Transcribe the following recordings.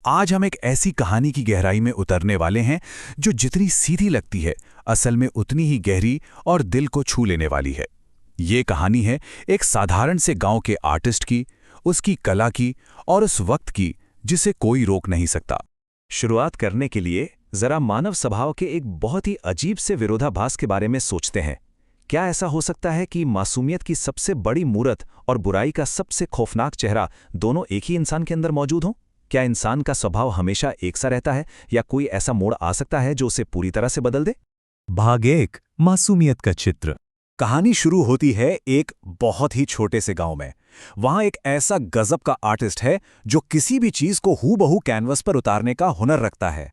आज हम एक ऐसी कहानी की गहराई में उतरने वाले हैं जो जितनी सीधी लगती है असल में उतनी ही गहरी और दिल को छू लेने वाली है। ये कहानी है एक साधारण से गांव के आर्टिस्ट की, उसकी कला की और उस वक्त की जिसे कोई रोक नहीं सकता। शुरुआत करने के लिए जरा मानव स्वभाव के एक बहुत ही अजीब से विरोधाभास के बारे में सोचते हैं। क्या ऐसा हो सकता है कि मासूमियत की सबसे बड़ी मूरत और बुराई का सबसे खौफनाक चेहरा दोनों एक ही इंसान के अंदर मौजूद हों? क्या इंसान का स्वभाव हमेशा एक सा रहता है या कोई ऐसा मोड़ आ सकता है जो उसे पूरी तरह से बदल दे? भाग 1, मासूमियत का चित्र। कहानी शुरू होती है एक बहुत ही छोटे से गांव में। वहां एक ऐसा गजब का आर्टिस्ट है जो किसी भी चीज को हूबहू कैनवस पर उतारने का हुनर रखता है।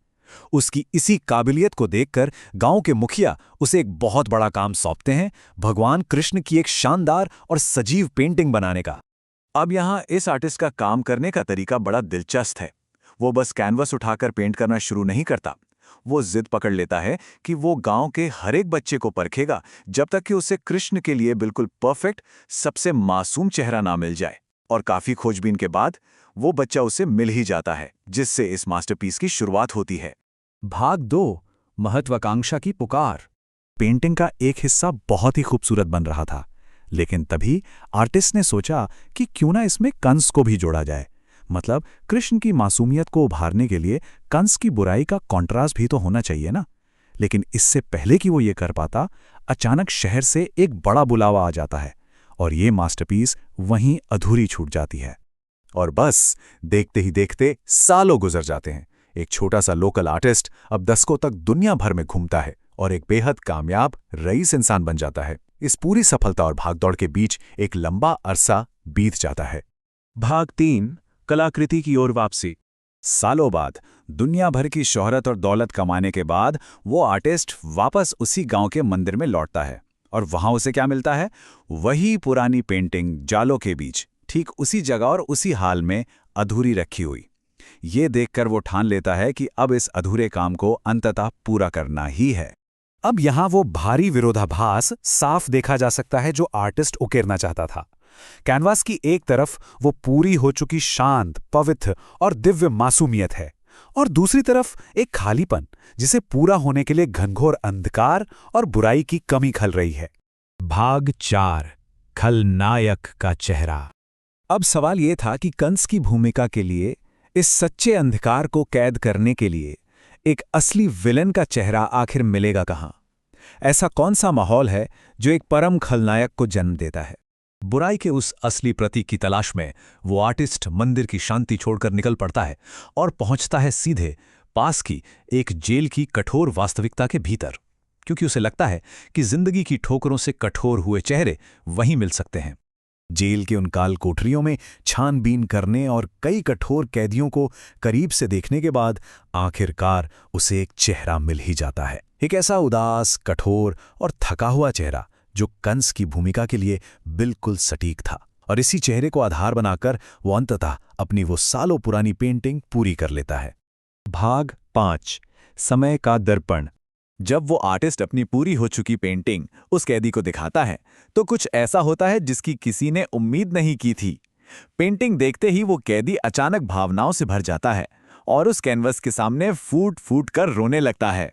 उसकी इसी काबिलियत को देखकर गांव के मुखिया उसे एक बहुत बड़ा काम सौंपते हैं, भगवान कृष्ण की एक शानदार और सजीव पेंटिंग बनाने का। अब यहाँ इस आर्टिस्ट का काम करने का तरीका बड़ा दिलचस्प है। वो बस कैनवस उठाकर पेंट करना शुरू नहीं करता। वो जिद पकड़ लेता है कि वो गांव के हर एक बच्चे को परखेगा जब तक कि उसे कृष्ण के लिए बिल्कुल परफेक्ट, सबसे मासूम चेहरा ना मिल जाए। और काफी खोजबीन के बाद वो बच्चा उसे मिल ही जाता है, जिससे इस मास्टरपीस की शुरुआत होती है। भाग 2, महत्वाकांक्षा की पुकार। पेंटिंग का एक हिस्सा बहुत ही खूबसूरत बन रहा था, लेकिन तभी आर्टिस्ट ने सोचा कि क्यों ना इसमें कंस को भी जोड़ा जाए। मतलब कृष्ण की मासूमियत को उभारने के लिए कंस की बुराई का कॉन्ट्रास्ट भी तो होना चाहिए ना। लेकिन इससे पहले कि वो ये कर पाता, अचानक शहर से एक बड़ा बुलावा आ जाता है और ये मास्टरपीस वहीं अधूरी छूट जाती है। और बस देखते ही देखते सालों गुजर जाते हैं। एक छोटा सा लोकल आर्टिस्ट अब दशकों तक दुनिया भर में घूमता है और एक बेहद कामयाब रईस इंसान बन जाता है। इस पूरी सफलता और भागदौड़ के बीच एक लंबा अरसा बीत जाता है। भाग 3, कलाकृति की ओर वापसी। सालों बाद दुनिया भर की शोहरत और दौलत कमाने के बाद वो आर्टिस्ट वापस उसी गांव के मंदिर में लौटता है और वहां उसे क्या मिलता है? वही पुरानी पेंटिंग जालों के बीच, ठीक उसी जगह और उसी हाल में अधूरी रखी हुई। ये देखकर वो ठान लेता है कि अब इस अधूरे काम को अंततः पूरा करना ही है। अब यहां वो भारी विरोधाभास साफ देखा जा सकता है जो आर्टिस्ट उकेरना चाहता था। कैनवास की एक तरफ वो पूरी हो चुकी शांत, पवित्र और दिव्य मासूमियत है, और दूसरी तरफ एक खालीपन जिसे पूरा होने के लिए घनघोर अंधकार और बुराई की कमी खल रही है। भाग 4, खलनायक का चेहरा। अब सवाल ये था कि कंस की भूमिका के लिए, इस सच्चे अंधकार को कैद करने के लिए एक असली विलन का चेहरा आखिर मिलेगा कहां? ऐसा कौन सा माहौल है जो एक परम खलनायक को जन्म देता है? बुराई के उस असली प्रतीक की तलाश में वो आर्टिस्ट मंदिर की शांति छोड़कर निकल पड़ता है और पहुंचता है सीधे पास की एक जेल की कठोर वास्तविकता के भीतर, क्योंकि उसे लगता है कि जिंदगी की ठोकरों से कठोर हुए चेहरे वहीं मिल सकते हैं। जेल के उन काल कोठरियों में छानबीन करने और कई कठोर कैदियों को करीब से देखने के बाद आखिरकार उसे एक चेहरा मिल ही जाता है। एक ऐसा उदास, कठोर और थका हुआ चेहरा जो कंस की भूमिका के लिए बिल्कुल सटीक था। और इसी चेहरे को आधार बनाकर वो अंततः अपनी वो सालों पुरानी पेंटिंग पूरी कर लेता है। भाग 5, समय का दर्पण। जब वो आर्टिस्ट अपनी पूरी हो चुकी पेंटिंग उस कैदी को दिखाता है तो कुछ ऐसा होता है जिसकी किसी ने उम्मीद नहीं की थी। पेंटिंग देखते ही वो कैदी अचानक भावनाओं से भर जाता है और उस कैनवस के सामने फूट फूट कर रोने लगता है।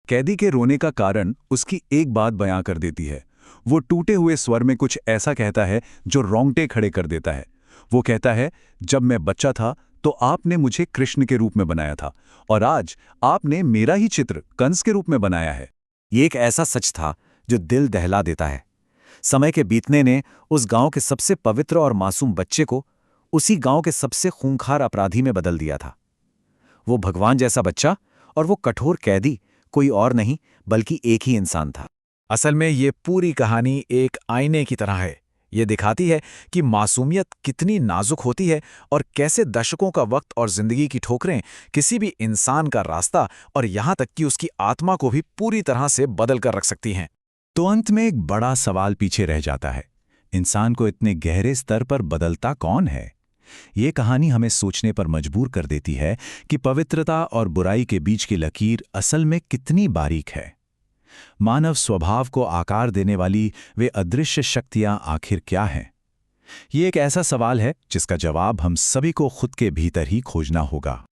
कैदी के रोने का कारण उसकी एक बात बयां कर देती है। वो टूटे हुए स्वर में कुछ ऐसा कहता है जो रोंगटे खड़े कर देता है। वो कहता है, जब मैं बच्चा था तो आपने मुझे कृष्ण के रूप में बनाया था और आज आपने मेरा ही चित्र कंस के रूप में बनाया है। ये एक ऐसा सच था जो दिल दहला देता है। समय के बीतने ने उस गांव के सबसे पवित्र और मासूम बच्चे को उसी गांव के सबसे खूंखार अपराधी में बदल दिया था। वो भगवान जैसा बच्चा और वो कठोर कैदी कोई और नहीं बल्कि एक ही इंसान था। असल में ये पूरी कहानी एक आईने की तरह है। ये दिखाती है कि मासूमियत कितनी नाजुक होती है और कैसे दशकों का वक्त और जिंदगी की ठोकरें किसी भी इंसान का रास्ता और यहां तक कि उसकी आत्मा को भी पूरी तरह से बदल कर रख सकती हैं। तो अंत में एक बड़ा सवाल पीछे रह जाता है, इंसान को इतने गहरे स्तर पर बदलता कौन है? ये कहानी हमें सोचने पर मजबूर कर देती है कि पवित्रता और बुराई के बीच की लकीर असल में कितनी बारीक है। मानव स्वभाव को आकार देने वाली वे अदृश्य शक्तियां आखिर क्या हैं? ये एक ऐसा सवाल है जिसका जवाब हम सभी को खुद के भीतर ही खोजना होगा।